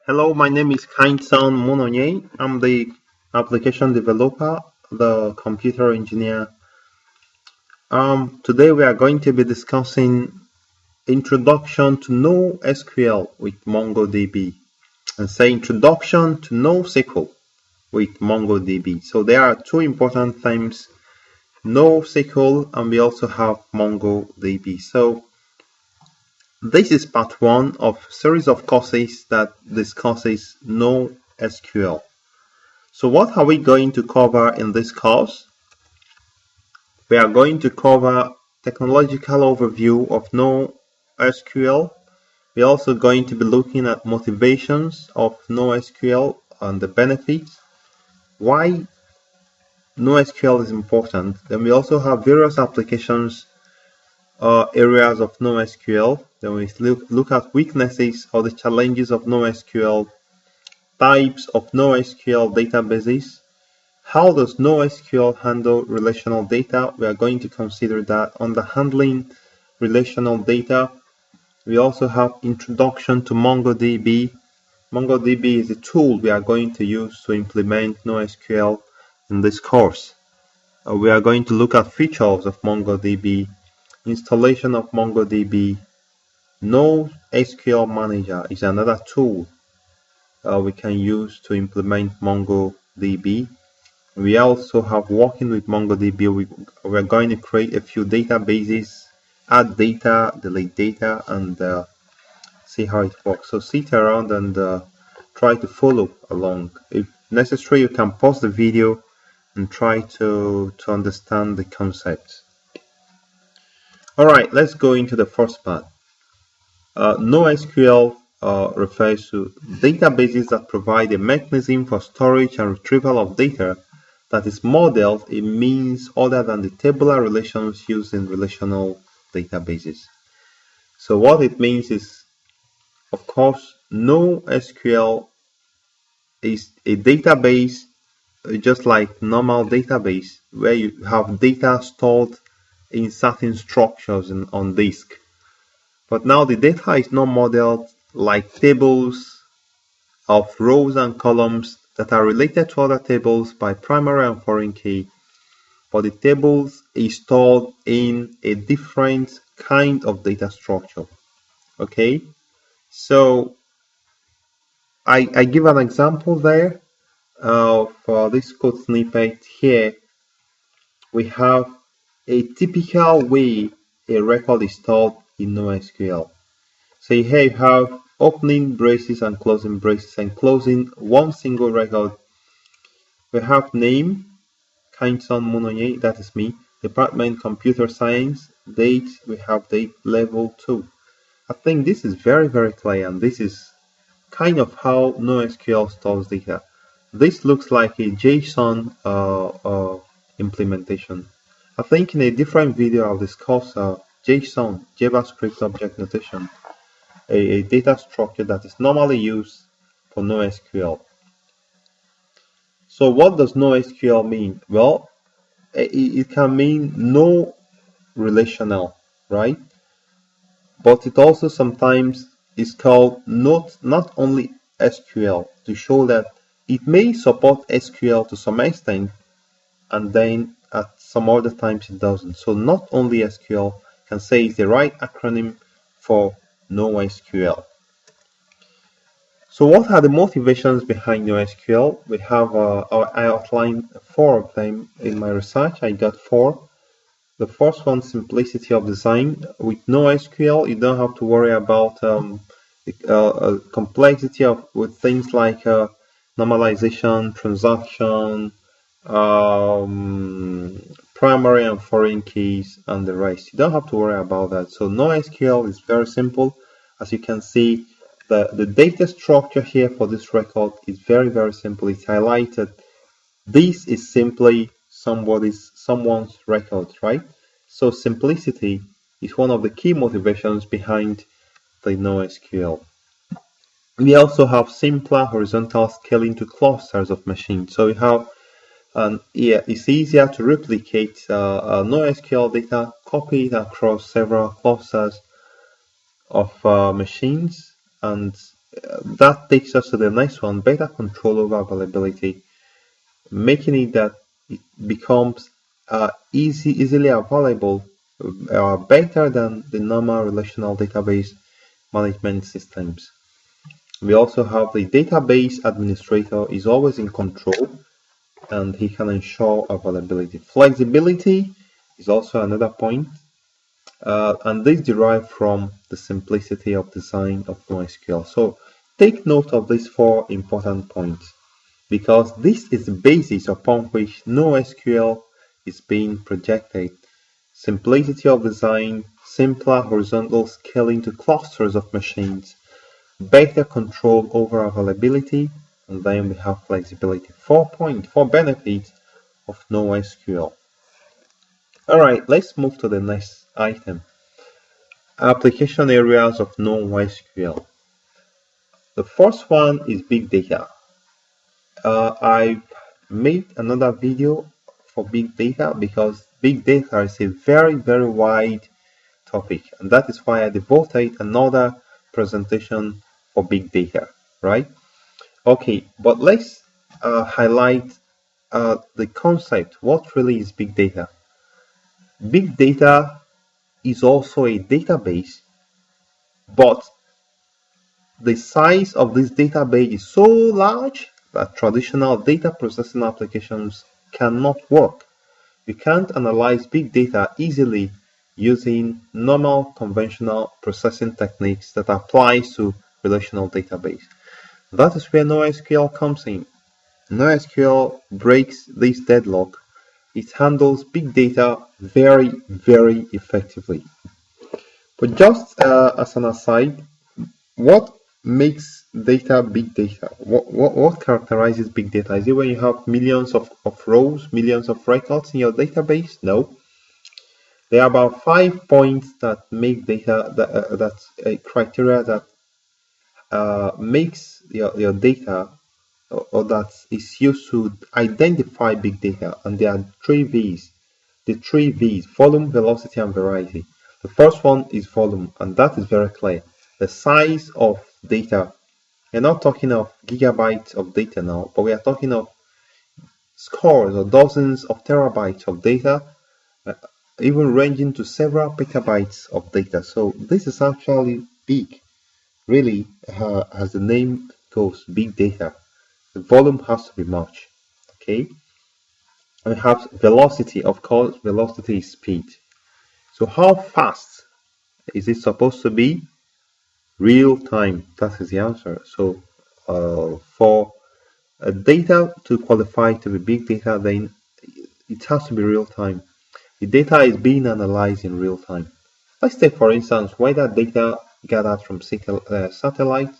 Hello, my name is Kainson Mononye. I'm the application developer, the computer engineer. Today we are going to be discussing introduction to NoSQL with MongoDB and say introduction to NoSQL with MongoDB. So there are two important themes, NoSQL and we also have MongoDB. So this is part one of a series of courses that discusses NoSQL. So what are we going to cover in this course? We are going to cover technological overview of NoSQL. We're also going to be looking at motivations of NoSQL and the benefits, why NoSQL is important. Then we also have various applications areas of NoSQL. Then we look at weaknesses or the challenges of NoSQL, types of NoSQL databases. How does NoSQL handle relational data? We are going to consider that under handling relational data. We also have introduction to MongoDB. MongoDB is a tool we are going to use to implement NoSQL in this course. We are going to look at features of MongoDB, installation of MongoDB. NoSQL Manager is another tool we can use to implement MongoDB. We also have working with MongoDB. We're going to create a few databases, add data, delete data, and see how it works. So sit around and try to follow along. If necessary, you can pause the video and try to understand the concepts. All right, let's go into the first part. NoSQL refers to databases that provide a mechanism for storage and retrieval of data that is modeled in means other than the tabular relations used in relational databases. So what it means is, of course, NoSQL is a database just like normal database where you have data stored in certain structures on disk. But now the data is not modeled like tables of rows and columns that are related to other tables by primary and foreign key, but the tables is stored in a different kind of data structure. Okay, so I give an example there for this code snippet here. We have a typical way a record is stored in NoSQL. So here you have opening braces and closing braces and closing one single record. We have name, Kainson Mononye, that is me, department computer science, date, we have date level 2. I think this is very clear, and this is kind of how NoSQL stores data. This looks like a JSON implementation. I think in a different video I'll discuss JSON, JavaScript object notation, a data structure that is normally used for NoSQL. So what does NoSQL mean? Well, it can mean no relational, right? But it also sometimes is called not only SQL, to show that it may support SQL to some extent, and then at some other times it doesn't. So not only SQL can say it's the right acronym for NoSQL. So what are the motivations behind NoSQL? We have, I outlined 4 of them in my research. I got 4. The first one, simplicity of design. With NoSQL, you don't have to worry about complexity with things like normalization, transaction, primary and foreign keys, and the rest. You don't have to worry about that. So NoSQL is very simple. As you can see, the data structure here for this record is very simple. It's highlighted. This is simply someone's record, right? So simplicity is one of the key motivations behind the NoSQL. We also have simpler horizontal scaling to clusters of machines. So you have it's easier to replicate NoSQL data, copy it across several clusters of machines, and that takes us to the next one, better control over availability, making it that it becomes easily available, better than the normal relational database management systems. We also have the database administrator is always in control and he can ensure availability. Flexibility is also another point, and this derive from the simplicity of design of NoSQL. So take note of these 4 important points because this is the basis upon which NoSQL is being projected. Simplicity of design, simpler horizontal scaling to clusters of machines, better control over availability, and then we have flexibility. 4 benefits of NoSQL. Alright, let's move to the next item. Application areas of NoSQL. The first one is big data. I made another video for big data because big data is a very wide topic, and that is why I devoted another presentation for big data, right? Okay, but let's highlight the concept. What really is big data? Big data is also a database, but the size of this database is so large that traditional data processing applications cannot work. You can't analyze big data easily using normal conventional processing techniques that applies to relational database. That is where NoSQL comes in. NoSQL breaks this deadlock. It handles big data very effectively. But just as an aside, what makes data big data? What characterizes big data? Is it when you have millions of rows, millions of records in your database? No. There are about 5 points that make data, that's a criteria that makes your data or that is used to identify big data, and there are 3 V's. The 3 V's: volume, velocity, and variety. The first one is volume, and that is very clear. The size of data. We're not talking of gigabytes of data now, but we are talking of scores or dozens of terabytes of data, even ranging to several petabytes of data. So this is actually big, really, as the name goes, big data. The volume has to be much, okay? And we have velocity. Of course, velocity is speed. So how fast is it supposed to be? Real time. That is the answer. So for data to qualify to be big data, then it has to be real time. The data is being analyzed in real time. Let's take, for instance, weather data gathered from satellite,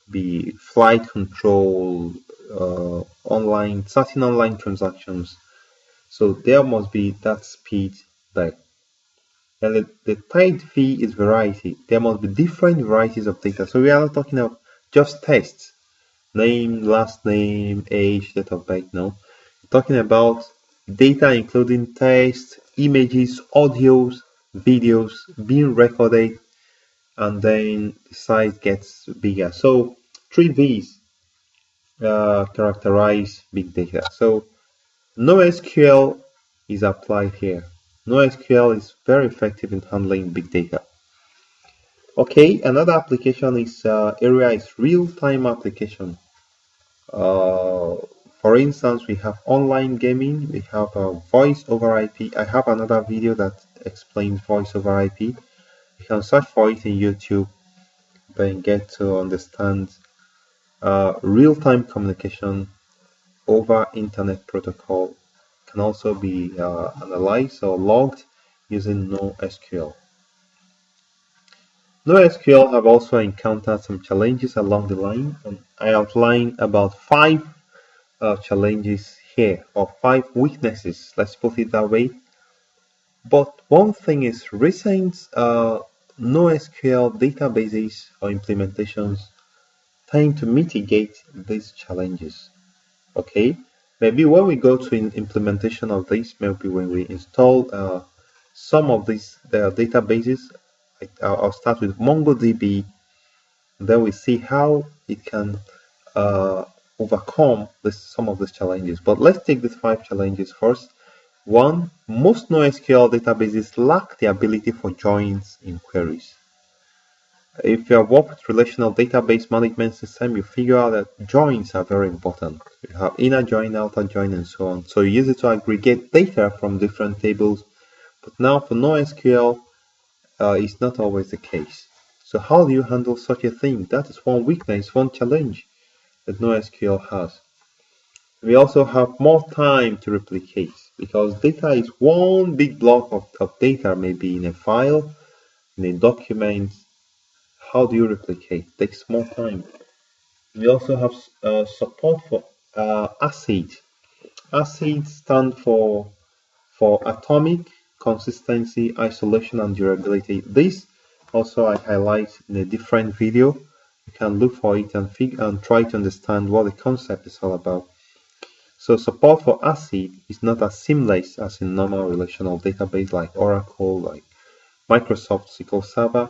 be flight control, certain online transactions. So there must be that speed there. And the third V is variety. There must be different varieties of data. So we are not talking of just tests, name, last name, age, date of birth. No, we're talking about data including text, images, audios, videos being recorded, and then the size gets bigger. So 3 V's characterize big data. So NoSQL is applied here. NoSQL is very effective in handling big data. Okay, another application is area is real-time application. For instance, we have online gaming, we have voice over IP. I have another video that explains voice over IP. You can search for it in YouTube, then get to understand real-time communication over internet protocol can also be analyzed or logged using NoSQL. NoSQL have also encountered some challenges along the line, and I outline about 5 challenges here, or 5 weaknesses, let's put it that way. But one thing is recent NoSQL databases or implementations tend to mitigate these challenges. Okay, maybe when we go to an implementation of this, maybe when we install some of these databases, I'll start with MongoDB. And then we see how it can overcome some of these challenges. But let's take these 5 challenges first. 1. Most NoSQL databases lack the ability for joins in queries. If you have worked with relational database management system, you figure out that joins are very important. You have inner join, outer join, and so on. So you use it to aggregate data from different tables. But now for NoSQL, it's not always the case. So how do you handle such a thing? That is one weakness, one challenge that NoSQL has. We also have more time to replicate because data is one big block of data, maybe in a file, in a document. How do you replicate? It takes more time. We also have support for ACID. ACID stands for atomic, consistency, isolation, and durability. This also I highlight in a different video. You can look for it and try to understand what the concept is all about. So support for ACID is not as seamless as in normal relational database like Oracle, like Microsoft SQL Server.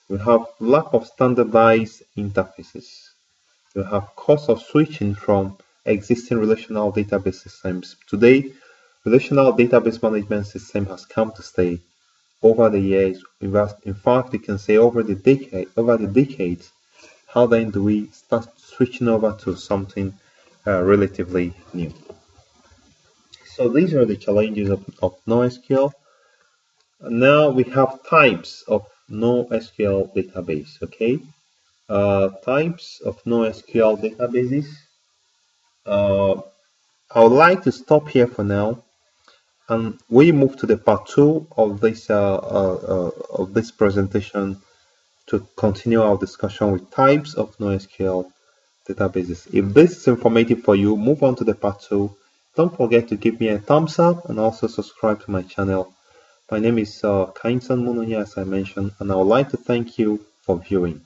We have lack of standardized interfaces. We have cost of switching from existing relational database systems. Today, relational database management system has come to stay over the years. In fact, we can say over the decades. How then do we start switching over to something relatively new? So these are the challenges of NoSQL. Now we have types of NoSQL database. Okay, types of NoSQL databases. I would like to stop here for now, and we move to the part 2 of this presentation to continue our discussion with types of NoSQL databases. If this is informative for you, move on to the part 2. Don't forget to give me a thumbs up and also subscribe to my channel. My name is Kainsan Mununya, as I mentioned, and I would like to thank you for viewing.